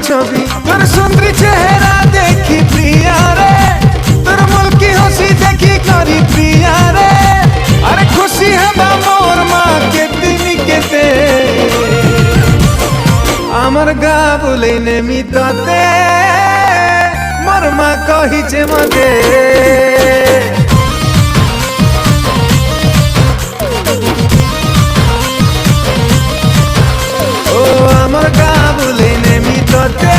छवि तोर सुंदरी चेहरा देखी प्रिया रे तोर मुल्की हंसी देखी करी प्रिया रे अरे खुशी है मोर माँ के दिन केते आमर गा बोले नेमी तते मोर माँ कहिचे मते ओ आमर गा बोले नेमी तते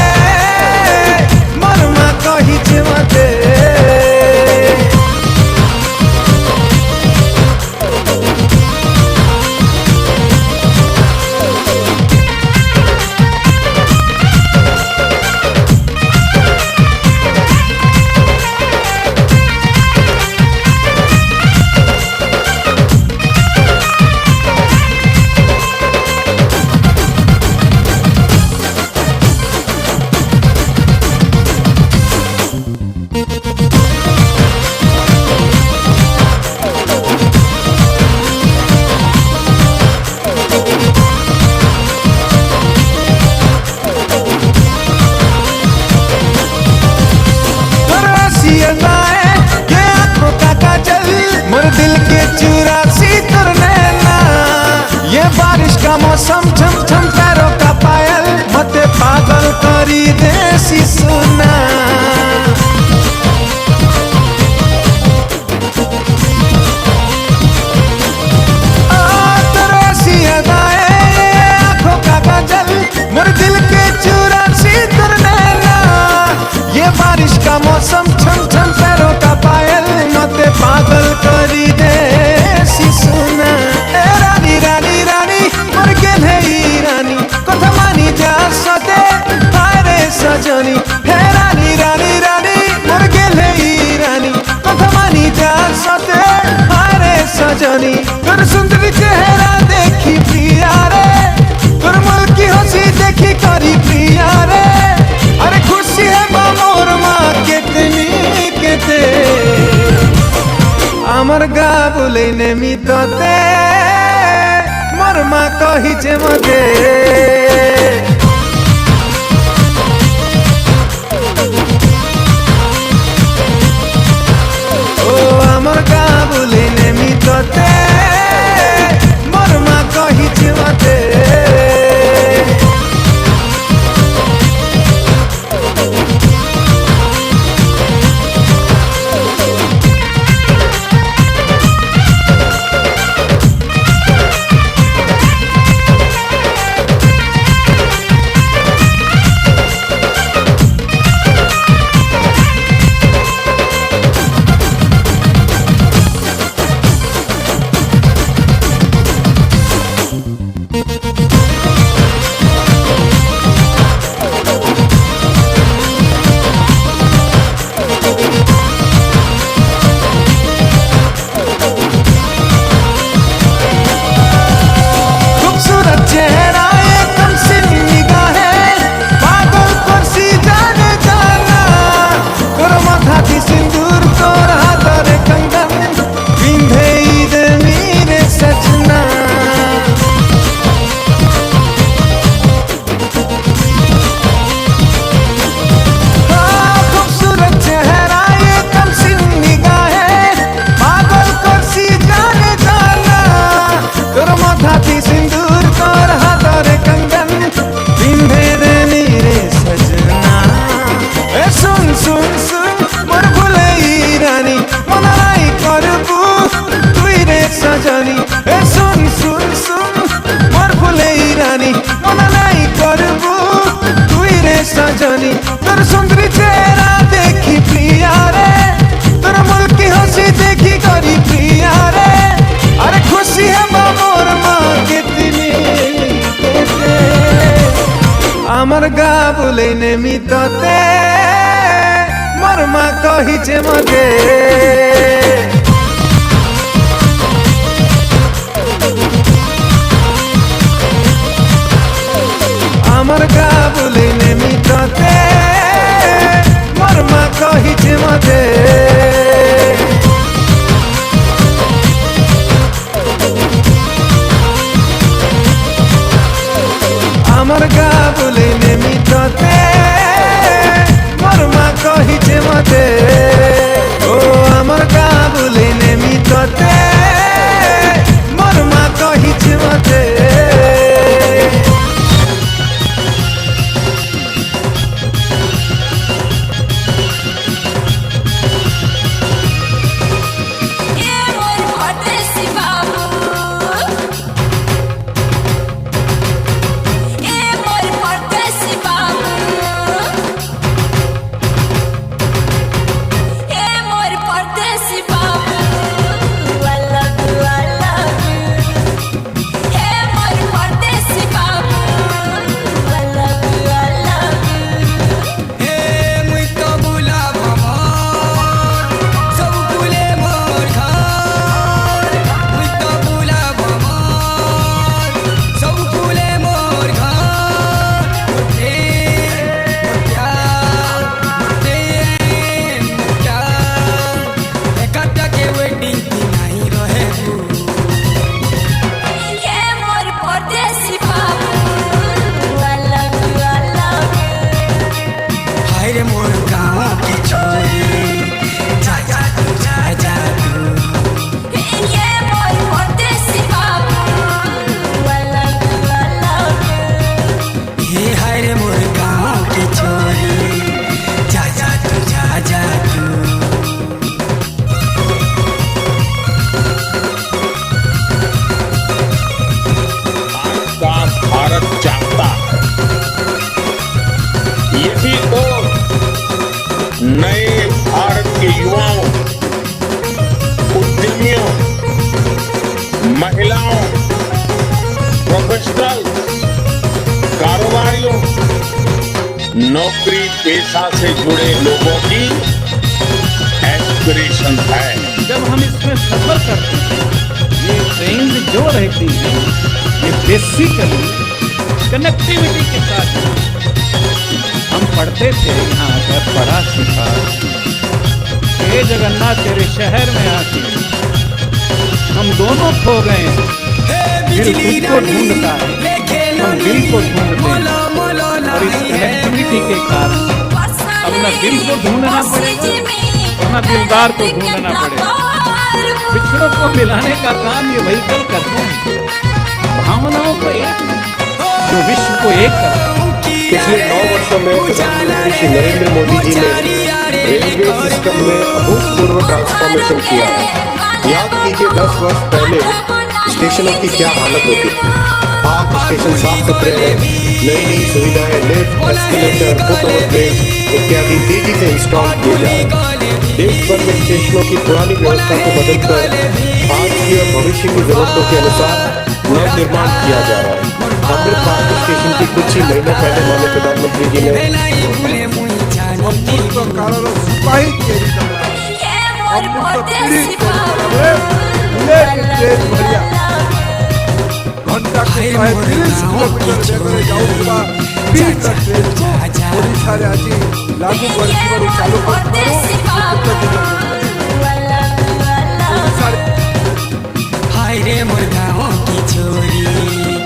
मोर माँ कहिचे मते मोर दिल के चुरासी तुर नैना ये बारिश का मौसम छम छम पैरों का पायल मते पागल करी देसी सुना तेरी अदाएं आँखों का काजल मोर दिल के चुरासी तुर नैना ये बारिश का मौसम छम छम पैरों का पायल मते पागल करी देसी सुना रानी रानी रानी मोर गेल है रानी कथा मानी जा सते हारे सजनी हे रानी रानी रानी मोर गेल है रानी कथा मानी जा सते हारे सजनी तोर सुंदरी चेहरा देखी प्रिया रे तोर मुल्की हंसी देखी करी प्रिया रे अरे खुशी है मोर माँ कितनी केते आमर गा बोले नेमी तते मोर माँ कहिचे मते ओ आमर गा बोले नेमी तते मोर माँ कहिचे मते सजनी तोर सुंदरी चेहरा देखी प्रिया रे तोर मुल्की हंसी देखी करी प्रिया रे अरे खुशी है मोर माँ कितनी आमर गा बोले नेमी तते मोर माँ कहिचे मते आमर गा बोले नेमी तते मोर माँ कहिचे मते आमर गा बोले नेमी तते हाय रे मोर गाँव की छोरी जा जा तू जा जा तू ये मोर परदेसी बाबू वाला ये हाय रे मोर गाँव की छोरी जा जा तू जा जा तू। भारत चाहता है यही तो नए भारत के युवाओं, उद्यमियों, महिलाओं, प्रोफेशनल, कारोबारियों, नौकरी पेशा से जुड़े लोगों की एस्पिरेशन है। जब हम इसमें सफर करते हैं, ये ट्रेन जो रहती है ये बेसिकली कनेक्टिविटी के साथ। हम पढ़ते थे यहाँ पर, पढ़ा सीखा, हे जगन्नाथ तेरे शहर में आके हम दोनों खो गए। दिल खुद को ढूंढता है, हम दिल को ढूंढते हैं और इस कनेक्टिविटी के कारण अब न दिल को ढूंढना पड़ेगा न दिलदार को ढूंढना पड़ेगा। बिछड़ों को मिलाने का काम ये व्हीकल करते हैं, भावनाओं को एक, जो विश्व को एक करते हैं। पिछले 9 वर्षों में प्रधानमंत्री श्री नरेंद्र मोदी जी ने रेलवे सिस्टम में अभूतपूर्व ट्रांसफॉर्मेशन किया है। याद कीजिए 10 वर्ष पहले स्टेशनों की क्या हालत होती थी। आज स्टेशन साफ सुथरे हैं, नई नई सुविधाएं, लिफ्ट, एस्केलेटर, फुट ओवरब्रिज इत्यादि तेजी से इंस्टॉल किए जा रहे हैं। देश भर में स्टेशनों की पुरानी व्यवस्था को बदलकर आज की और भविष्य की जरूरतों के अनुसार नव निर्माण किया जा रहा है। अमृत भारत स्टेशन की कुछ ही महीने पहले माननीय प्रधानमंत्री जी ने घंटा के 30 किलोमीटर जाऊंगा ओडिशा आज लागू कर चालू हाय रे मोर गाँव की छोरी